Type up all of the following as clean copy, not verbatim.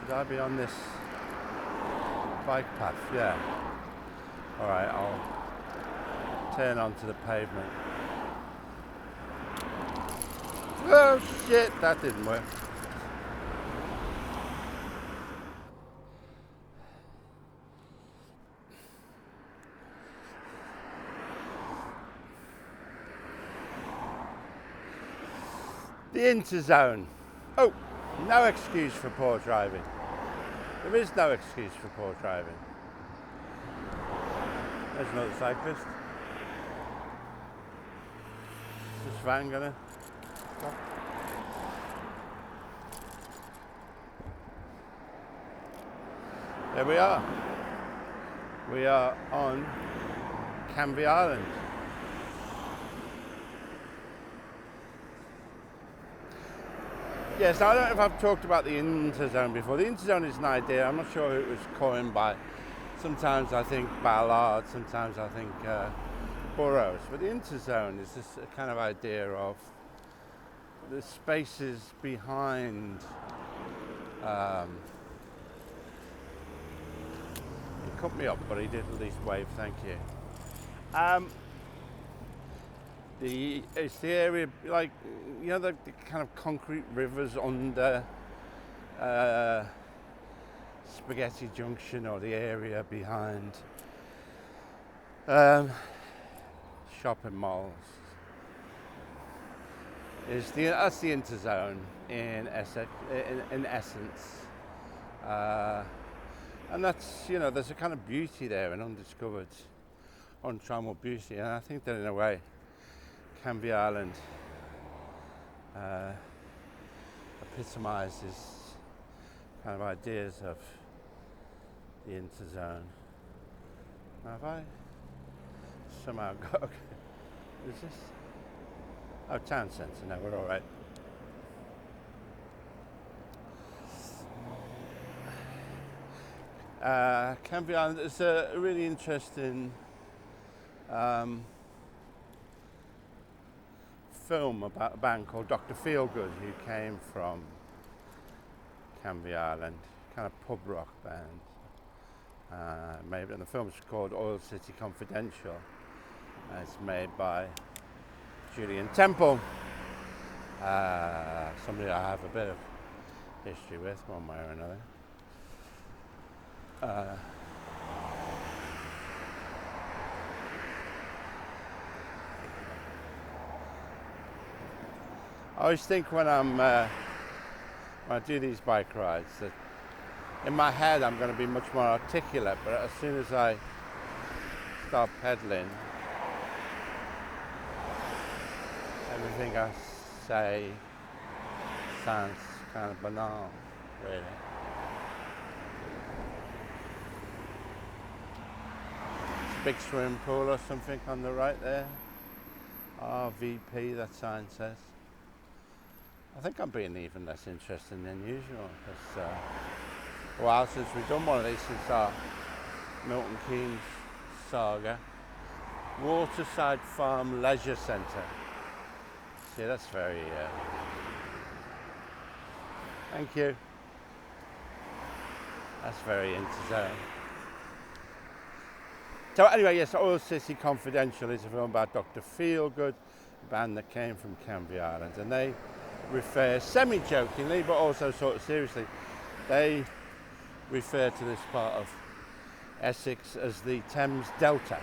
Should I be on this bike path? Yeah. Alright, I'll turn onto the pavement. Oh shit, that didn't work. The interzone. Oh, no excuse for poor driving. There is no excuse for poor driving. There's another cyclist. Is this van gonna stop? There we are. We are on Canvey Island. Yes, I don't know if I've talked about the interzone before. The interzone is an idea. I'm not sure who it was coined by. Sometimes I think Ballard, sometimes I think Burroughs. But the interzone is this kind of idea of the spaces behind. He cut me up, but he did at least wave. Thank you. It's the area, like, you know, the kind of concrete rivers under Spaghetti Junction, or the area behind shopping malls. That's the interzone in essence, and that's, you know, there's a kind of beauty there, an undiscovered, untrammeled beauty, and I think that in a way Canvey Island epitomizes kind of ideas of the interzone. Now, have I somehow got, okay, is this? Oh, town centre, no, we're all right. Canvey Island is a really interesting film about a band called Dr. Feelgood, who came from Canvey Island, kind of pub rock band. Maybe, and the film's called Oil City Confidential. It's made by Julian Temple, somebody I have a bit of history with, one way or another. I always think when I do these bike rides that in my head I'm going to be much more articulate, but as soon as I start pedaling, everything I say sounds kind of banal, really. It's a big swimming pool or something on the right there. RVP, that sign says. I think I'm being even less interesting than usual. It's a while since we've done one of these, since our Milton Keynes saga. Waterside Farm Leisure Centre. See, that's very... thank you. That's very interzone. So anyway, yes, Oil City Confidential is a film about Dr. Feelgood, a band that came from Canvey Island, and they refer, semi-jokingly but also sort of seriously, they refer to this part of Essex as the Thames Delta.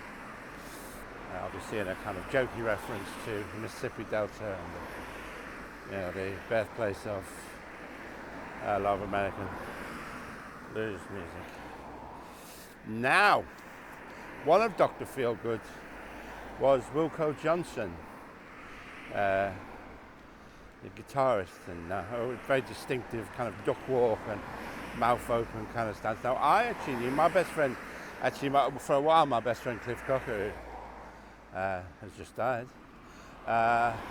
Obviously in a kind of jokey reference to the Mississippi Delta and the, you know, the birthplace of a lot of American blues music. Now, one of Dr. Feelgood was Wilko Johnson, the guitarist, and a very distinctive kind of duck walk and mouth open kind of stance. Now, I actually knew my best friend, for a while, my best friend Cliff Cocker, who has just died.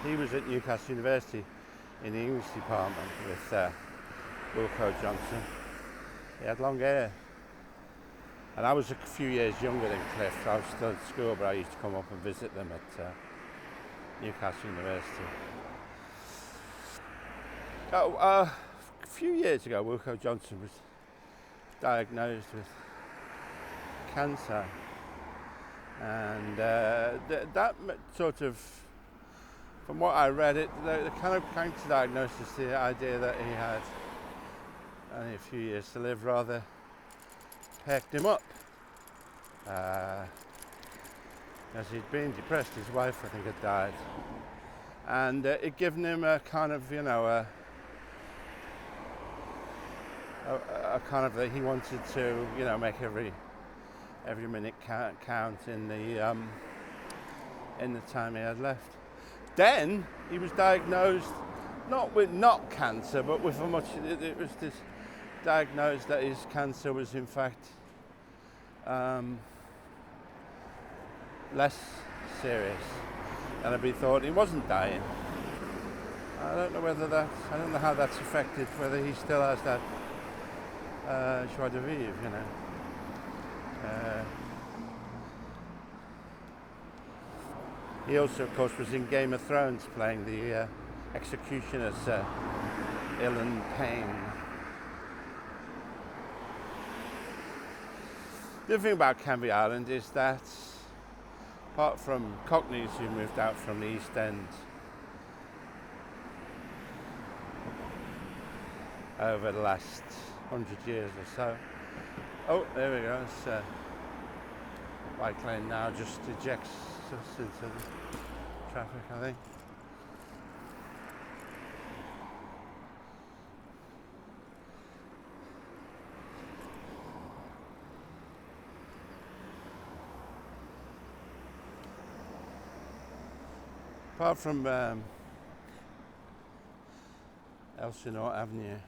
He was at Newcastle University in the English department with Wilko Johnson. He had long hair. And I was a few years younger than Cliff, so I was still at school, but I used to come up and visit them at Newcastle University. A few years ago, Wilko Johnson was diagnosed with cancer, and sort of, from what I read, the kind of cancer diagnosis, the idea that he had only a few years to live, rather perked him up. As he'd been depressed, his wife, I think, had died, and it given him a kind of, you know, a kind of that he wanted to, you know, make every minute count in the time he had left. Then he was diagnosed not cancer, but with a much. It was this diagnosed that his cancer was in fact less serious than had been thought. He wasn't dying. I don't know I don't know how that's affected, whether he still has that joie de vivre, you know. He also, of course, was in Game of Thrones playing the executioner, Sir Ilan Payne. The other thing about Canvey Island is that, apart from cockneys who moved out from the East End over the last 100 years or so. Oh, there we go. It's bike lane now, just ejects us into the traffic, I think. Apart from Elsinore Avenue,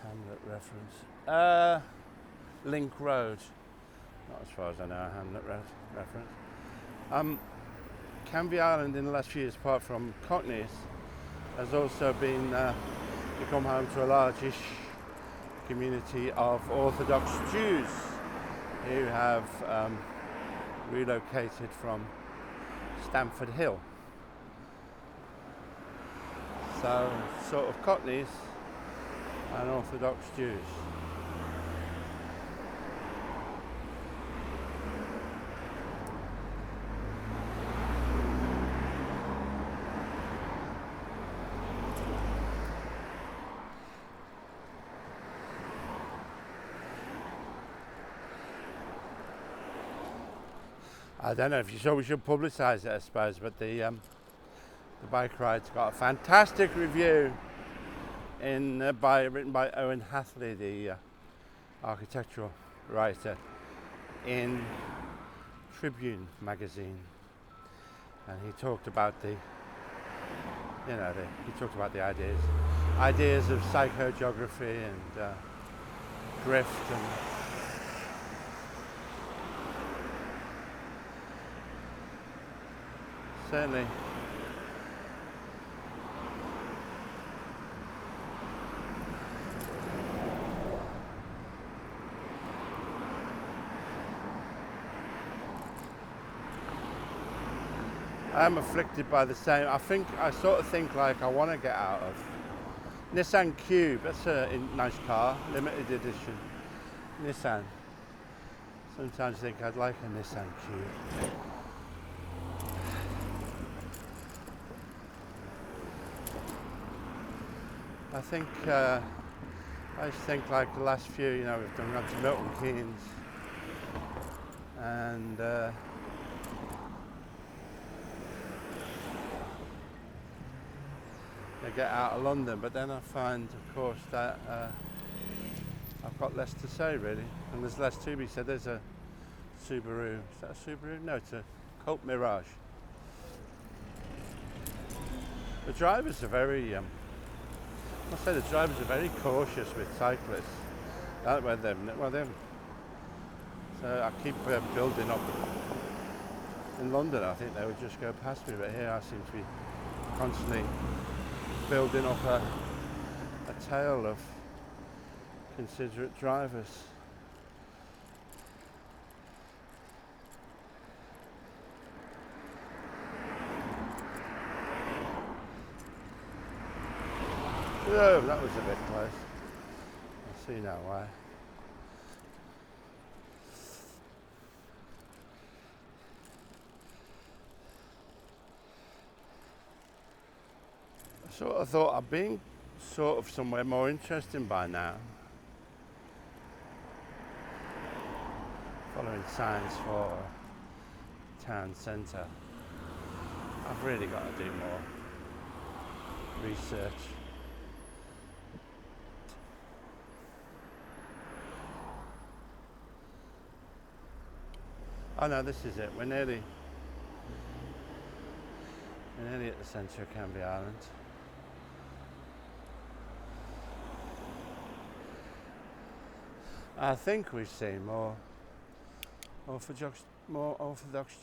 Hamlet reference, Link Road, not as far as I know, a Hamlet reference. Canvey Island in the last few years, apart from cockneys, has also become home to a largish community of Orthodox Jews who have relocated from Stamford Hill. So, sort of cockneys and Orthodox Jews. I don't know if you saw, we should publicise it, I suppose, but the bike ride's got a fantastic review written by Owen Hathley, the architectural writer, in Tribune magazine, and he talked about the ideas of psychogeography and drift and certainly I'm afflicted by the same. I sort of think like I want to get out of Nissan Cube. That's a nice car, limited edition Nissan. Sometimes I think I'd like a Nissan Cube. I just think like the last few, you know, we've gone to Milton Keynes and I get out of London, but then I find, of course, that I've got less to say really, and there's less to be said. There's a Subaru. Is that a Subaru? No, it's a Colt Mirage. The drivers are very. I must say the drivers are very cautious with cyclists. So I keep building up. In London, I think they would just go past me, but here I seem to be constantly building up a tail of considerate drivers. Oh, that was a bit close. See now why. I sort of thought I'd been sort of somewhere more interesting by now. Following signs for town centre. I've really got to do more research. Oh no, this is it. We're nearly at the centre of Canvey Island. I think we've seen more Orthodox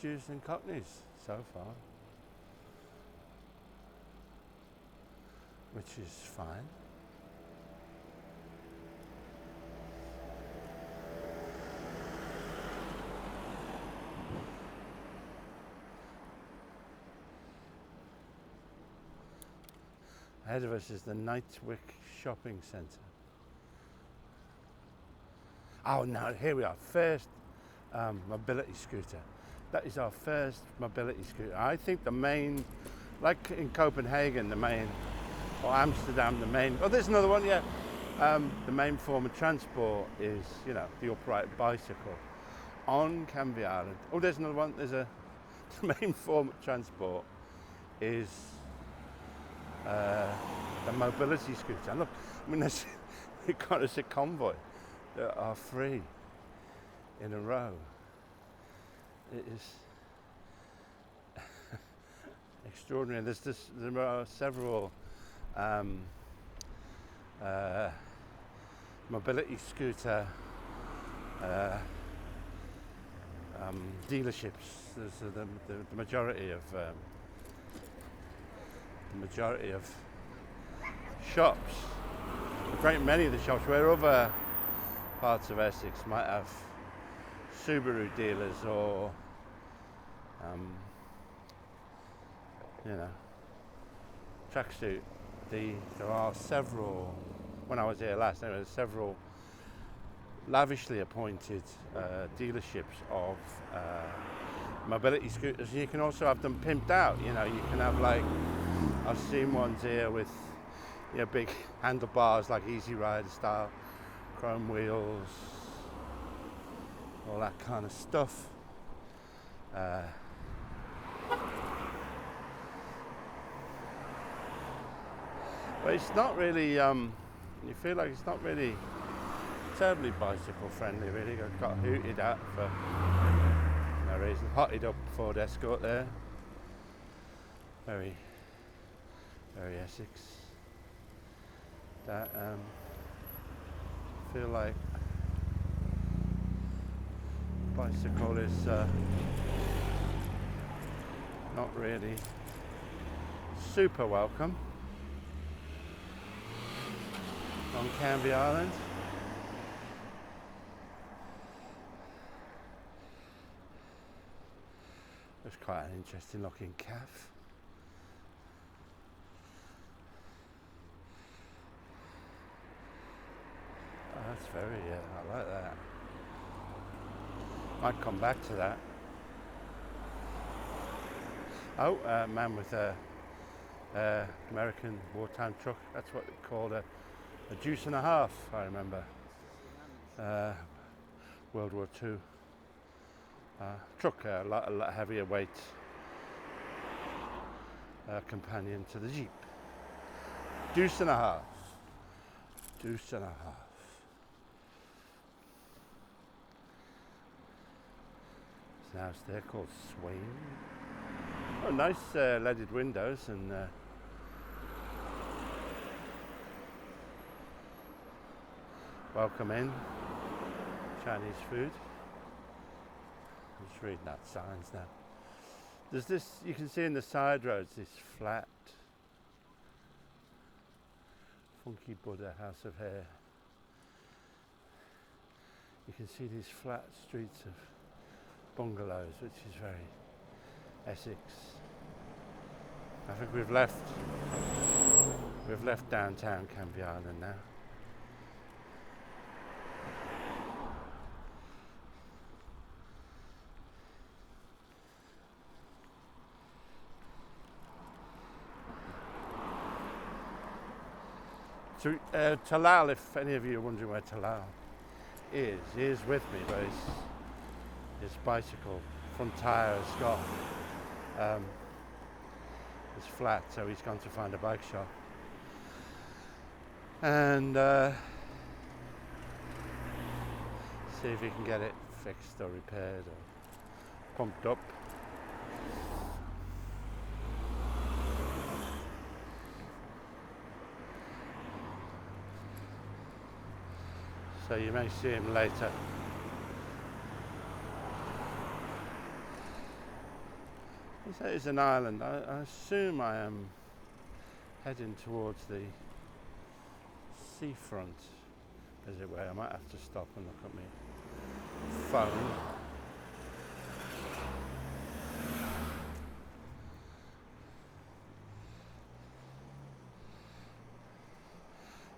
Jews than cockneys so far, which is fine. Ahead of us is the Nightwick Shopping Centre. Oh no, here we are, first mobility scooter. That is our first mobility scooter. I think the main, like in Copenhagen, the main, or Amsterdam, the main, oh there's another one, yeah. The main form of transport is, you know, the upright bicycle. On Canvey Island, oh there's another one, the main form of transport is the mobility scooter. And look, I mean, we've got us a convoy that are free in a row. It is extraordinary. There are several mobility scooter dealerships. There's the majority of shops. A great many of the shops, where other parts of Essex might have Subaru dealers or you know, tracksuit. There are several, when I was here last, there were several lavishly appointed dealerships of mobility scooters. You can also have them pimped out, you know, you can have, like, I've seen ones here with, you know, big handlebars, like Easy Rider style, chrome wheels, all that kind of stuff. But it's not really, you feel like it's not really terribly bicycle friendly, really. Got hooted at for no reason. Hotted up Ford Escort there. Very Essex. That feel like bicycle is not really super welcome on Canvey Island. It's quite an interesting looking calf. Oh, that's very, I like that. Might come back to that. Oh, a man with a American wartime truck. That's what they called a deuce and a half, I remember. World War II. Truck, a lot heavier weight companion to the Jeep. Deuce and a half. Deuce and a half. There's a house there called Swain. Oh, nice leaded windows and welcome in. Chinese food. I'm just reading out signs now. There's this, you can see in the side roads, this flat, funky Buddha house of hair. You can see these flat streets of bungalows, which is very Essex. I think we've left downtown Canvey Island now. So Talal, if any of you are wondering where Talal is, he is with me, but his bicycle front tyre has got it's flat, so he's gone to find a bike shop and see if he can get it fixed or repaired or pumped up. So you may see him later. It's an island. I assume I am heading towards the seafront, as it were. I might have to stop and look at my phone.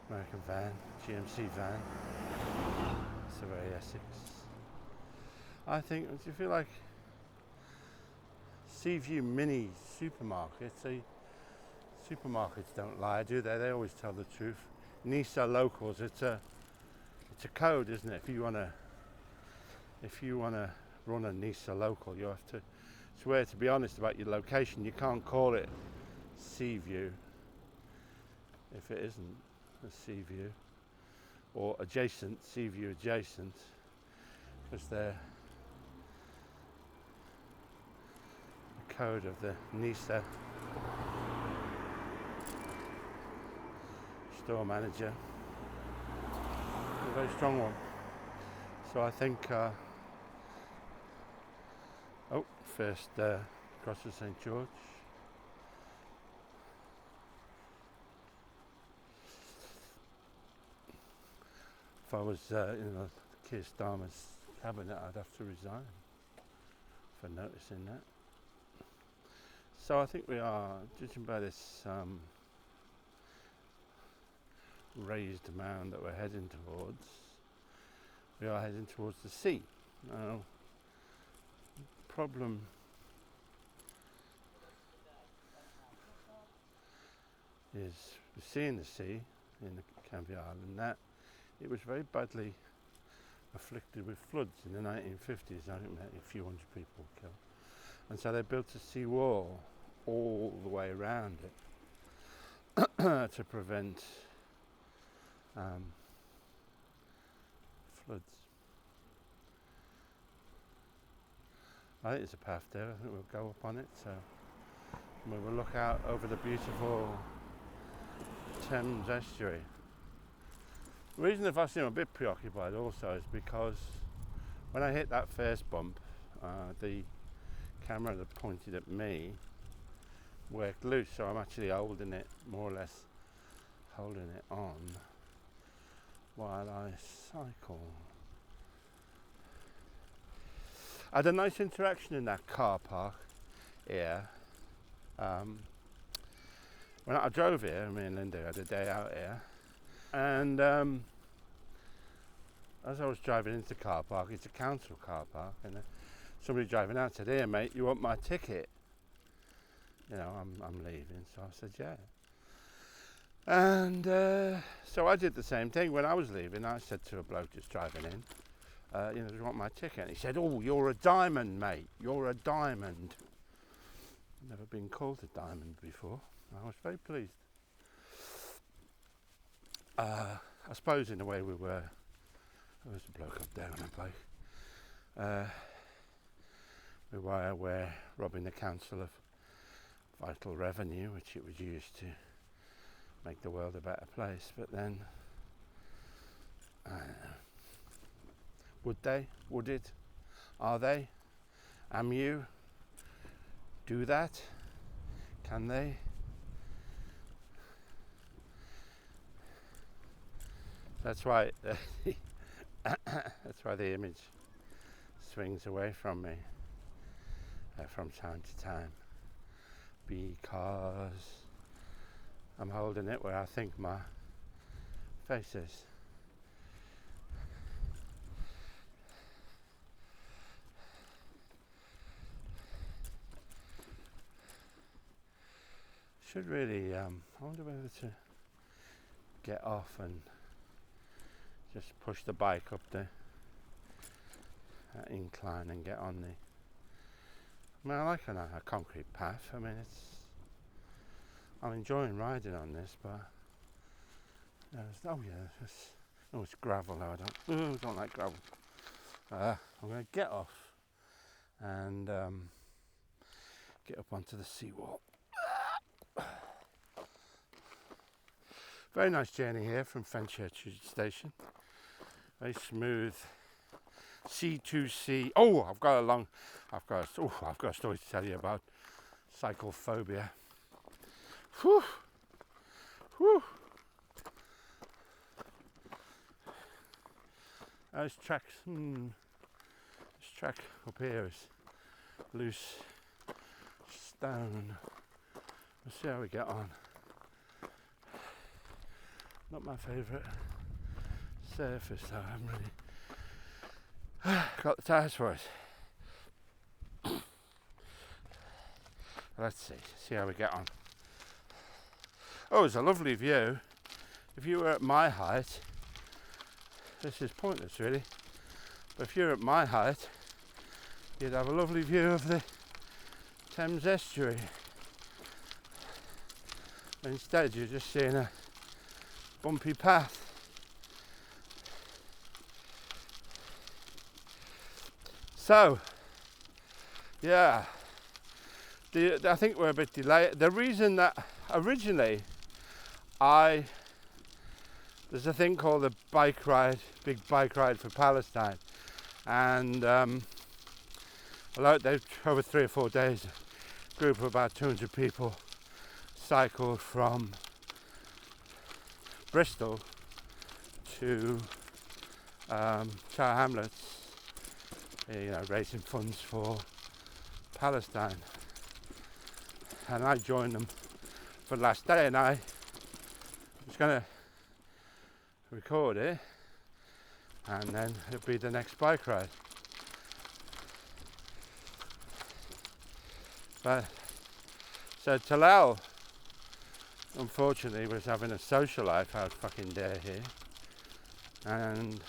American van, GMC van. Survey Essex. I think, do you feel like Seaview mini supermarkets? Supermarkets don't lie, do they? They always tell the truth. Nisa locals, it's a code, isn't it? If you wanna run a Nisa local, you have to swear to be honest about your location. You can't call it Seaview if it isn't a Seaview or adjacent, Seaview adjacent, because they're the code of the Nisa store manager. A very strong one. So I think first cross to St George. If I was in Keir Starmer's cabinet, I'd have to resign for noticing that. So I think we are, judging by this raised mound that we're heading towards, we are heading towards the sea. Now, problem is we're seeing the sea in the Canvey Island that it was very badly afflicted with floods in the 1950s. I think a few hundred people were killed. And so they built a sea wall all the way around it to prevent floods. I think there's a path there. I think we'll go up on it. So we will look out over the beautiful Thames estuary. The reason if I seem a bit preoccupied also is because when I hit that first bump, the camera that pointed at me worked loose, so I'm actually holding it, more or less holding it on while I cycle. I had a nice interaction in that car park here. When I drove here, me and Linda had a day out here, and as I was driving into the car park, it's a council car park, and somebody driving out said, "Here mate, you want my ticket?" You know, I'm leaving, so I said, "Yeah." And so I did the same thing. When I was leaving, I said to a bloke just driving in, "Do you want my ticket?" And he said, "Oh, you're a diamond, mate. You're a diamond." Never been called a diamond before. I was very pleased. I suppose in a way we were. There was a bloke up there on a bike. We were robbing the council of vital revenue, which it was used to make the world a better place. But then, I don't know. Would they? Would it? Are they? Am you? Do that? Can they? That's why that's why the image swings away from me from time to time, because I'm holding it where I think my face is. Should really, I wonder whether to get off and just push the bike up the incline and get on the. I mean, I like a concrete path. I mean, I'm enjoying riding on this, but it's gravel though. I don't like gravel. I'm going to get off and get up onto the seawall. Very nice journey here from Fenchurch Station. Very smooth. C2C. Oh, I've got a story to tell you about cyclophobia. Whew. Whew. Those tracks. This track up here is loose stone. Let's see how we get on. Not my favourite surface though. I haven't really got the tyres for it. Let's see how we get on. Oh, it's a lovely view. If you were at my height, this is pointless really, but if you're at my height, you'd have a lovely view of the Thames estuary. Instead, you're just seeing a bumpy path. So, yeah, I think we're a bit delayed. The reason that originally there's a thing called the bike ride, big bike ride for Palestine, and over 3 or 4 days, a group of about 200 people cycled from Bristol to Tower Hamlets, raising funds for Palestine. And I joined them for the last day, and I was going to record it, and then it'll be the next bike ride. But so Talal, unfortunately, was having a social life out fucking there here, and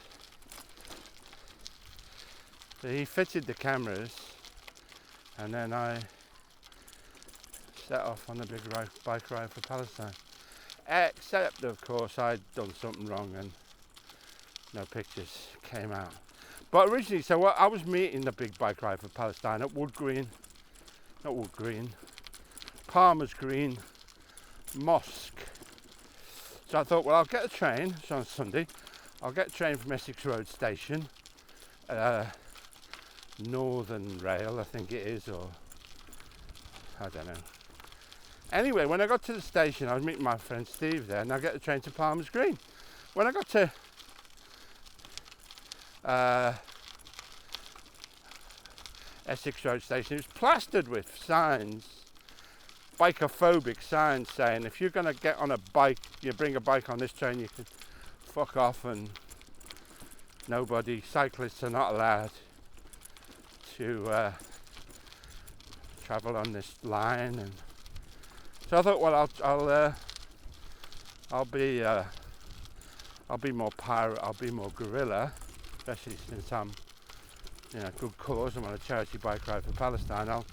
so he fitted the cameras, and then I set off on the big bike ride for Palestine. Except, of course, I'd done something wrong and no pictures came out. But originally, I was meeting the big bike ride for Palestine at Palmer's Green Mosque. So I thought, well, I'll get a train. It's on Sunday. I'll get a train from Essex Road Station, Northern Rail, I think it is, or I don't know. Anyway, when I got to the station, I was meeting my friend Steve there, and I get the train to Palmer's Green. When I got to Essex Road Station, it was plastered with signs, bikophobic signs saying, if you're going to get on a bike, you bring a bike on this train, you can fuck off, and cyclists are not allowed to travel on this line. And so I thought, well, I'll be more pirate, I'll be more guerrilla, especially since I'm, good cause. I'm on a charity bike ride for Palestine. I'll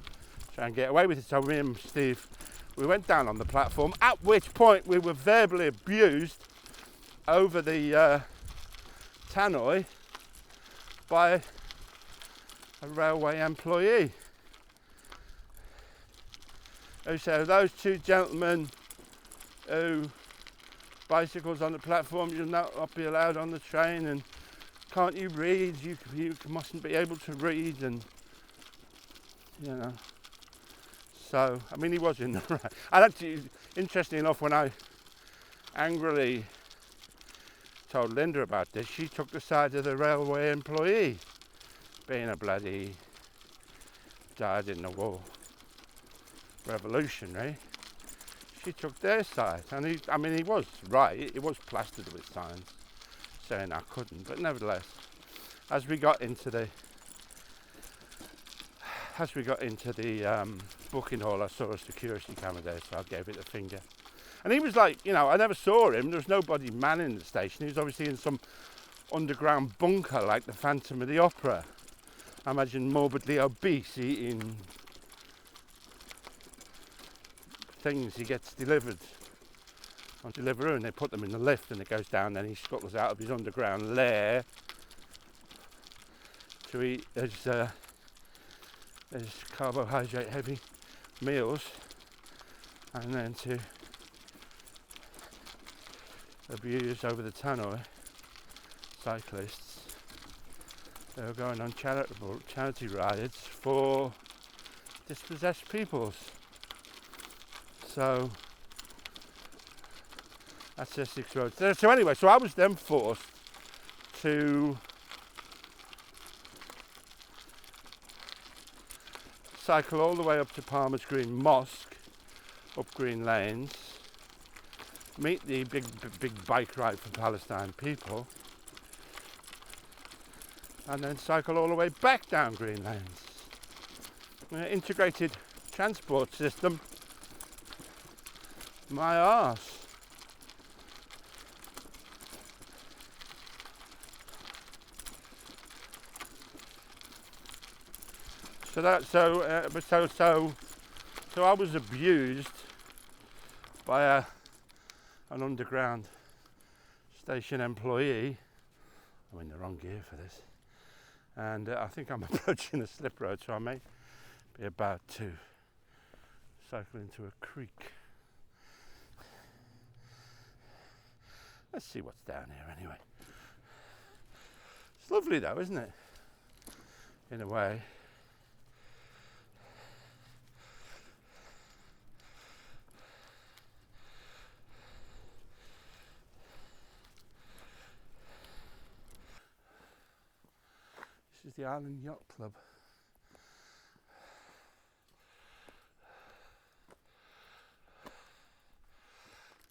try and get away with it. So me and Steve, we went down on the platform, at which point we were verbally abused over the tannoy by a railway employee. So those two gentlemen who bicycles on the platform, you'll not be allowed on the train, and can't you read? You mustn't be able to read, and So I mean, he was in the right. And actually, interestingly enough, when I angrily told Linda about this, she took the side of the railway employee, being a bloody died in the war. Revolutionary. She took their side, and he was right. It was plastered with signs saying I couldn't, but nevertheless, as we got into the booking hall, I saw a security camera there, so I gave it a finger. And he was like, you know, I never saw him. There was nobody manning the station. He was obviously in some underground bunker like the Phantom of the Opera. I imagine morbidly obese, eating things he gets delivered on Deliveroo, and they put them in the lift and it goes down, then he scuttles out of his underground lair to eat his carbohydrate heavy meals, and then to abuse over the tannoy cyclists that are going on charity rides for dispossessed peoples. So that's Essex Road. So anyway, so I was then forced to cycle all the way up to Palmer's Green Mosque, up Green Lanes, meet the big bike ride for Palestine people, and then cycle all the way back down Green Lanes. Integrated transport system, my arse. So I was abused by an underground station employee. I'm in the wrong gear for this, and I think I'm approaching a slip road, so I may be about to cycle into a creek. Let's see what's down here anyway. It's lovely though, isn't it? In a way. This is the Island Yacht Club.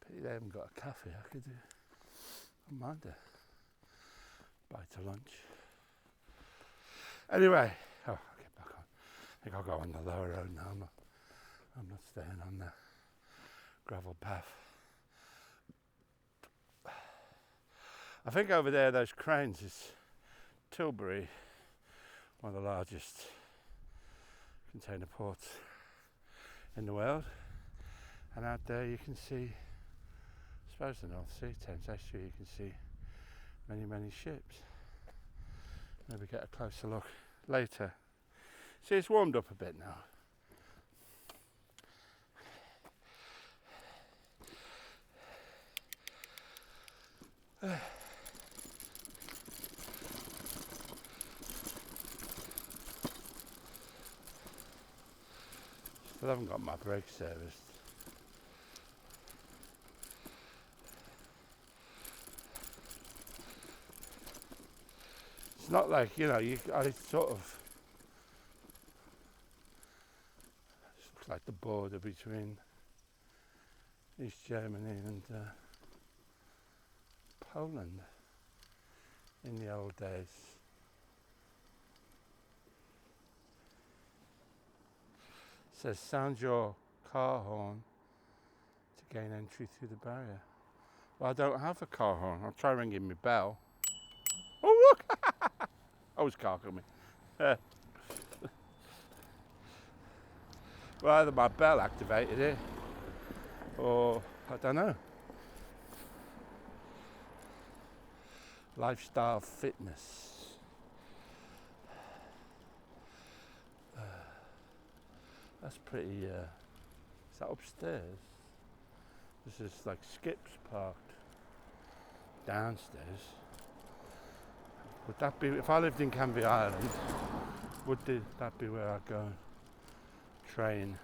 Pity they haven't got a cafe. I could do. I mind a bite to lunch. Anyway, I'll get back on. I think I'll go on the lower road now. I'm not staying on the gravel path. I think over there, those cranes is Tilbury, one of the largest container ports in the world. And out there you can see, I suppose the North Sea, Thames Estuary, you can see many ships. Maybe get a closer look later. See, it's warmed up a bit now. Still haven't got my brake serviced. It's not like, you know, I sort of, it looks like the border between East Germany and Poland in the old days. It says sound your car horn to gain entry through the barrier. Well, I don't have a car horn. I'll try ringing my bell. Oh look! I was car coming. Well, either my bell activated it, or I don't know. Lifestyle fitness. That's pretty. Is that upstairs? This is like skips parked downstairs. Would that be, if I lived in Canvey Island, would that be where I'd go and train?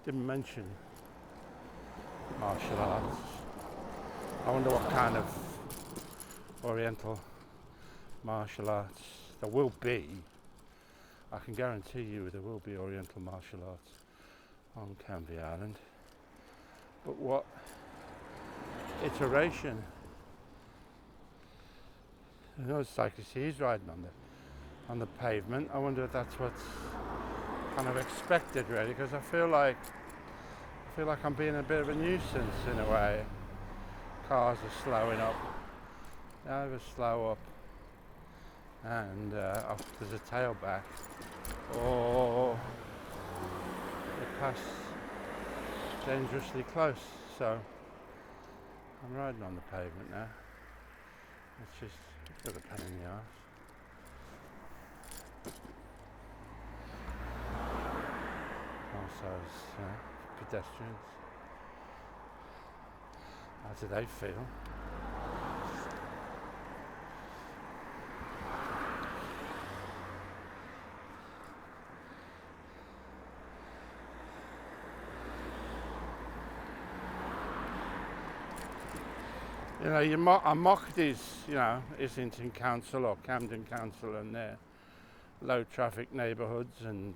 Didn't mention martial arts. I wonder what kind of Oriental martial arts there will be. I can guarantee you there will be Oriental martial arts on Canvey Island. But what iteration? You know, it's like he's riding on the pavement. I wonder if that's what's kind of expected, really, because I feel like feel like I'm being a bit of a nuisance in a way. Cars are slowing up. They over slow up. And there's a tailback. Oh, they pass dangerously close. So I'm riding on the pavement now. It's just a bit of a pain in the arse. Also, pedestrians. How do they feel? You know, a Cockneys, isn't in council or Camden Council and their low traffic neighbourhoods and,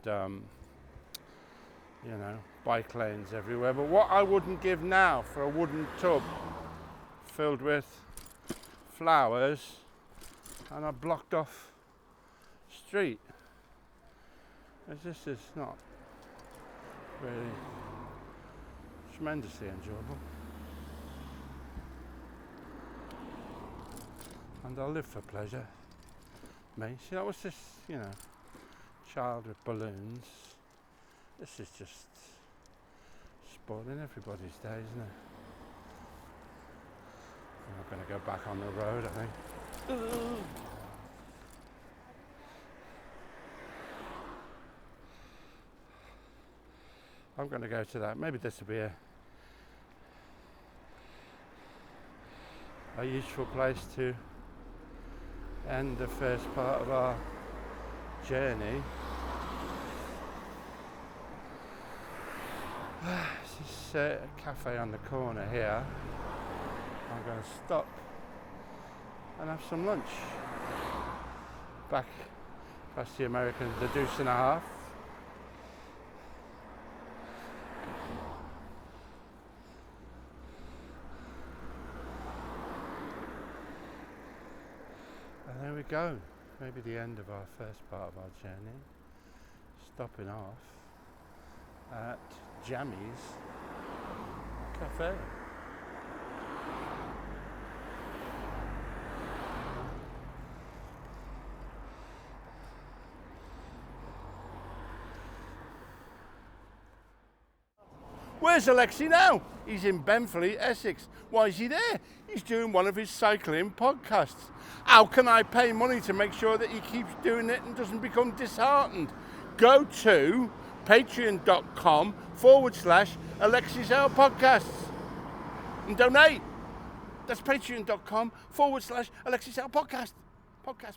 bike lanes everywhere. But what I wouldn't give now for a wooden tub filled with flowers and a blocked off street. This is not really tremendously enjoyable. And I'll live for pleasure. Me. See, that was this, child with balloons. This is just spoiling everybody's day, isn't it? I'm not going to go back on the road, I think. I'm going to go to that. Maybe this will be a useful place to end the first part of our journey. This is a cafe on the corner here. I'm going to stop and have some lunch. Back past the Americans, the deuce and a half. And there we go. Maybe the end of our first part of our journey. Stopping off at Jammy's Cafe. Where's Alexei now? He's in Benfleet, Essex. Why is he there? He's doing one of his cycling podcasts. How can I pay money to make sure that he keeps doing it and doesn't become disheartened? Go to patreon.com/Alexei Sayle podcasts and donate. That's patreon.com/Alexei Sayle podcast. Podcast.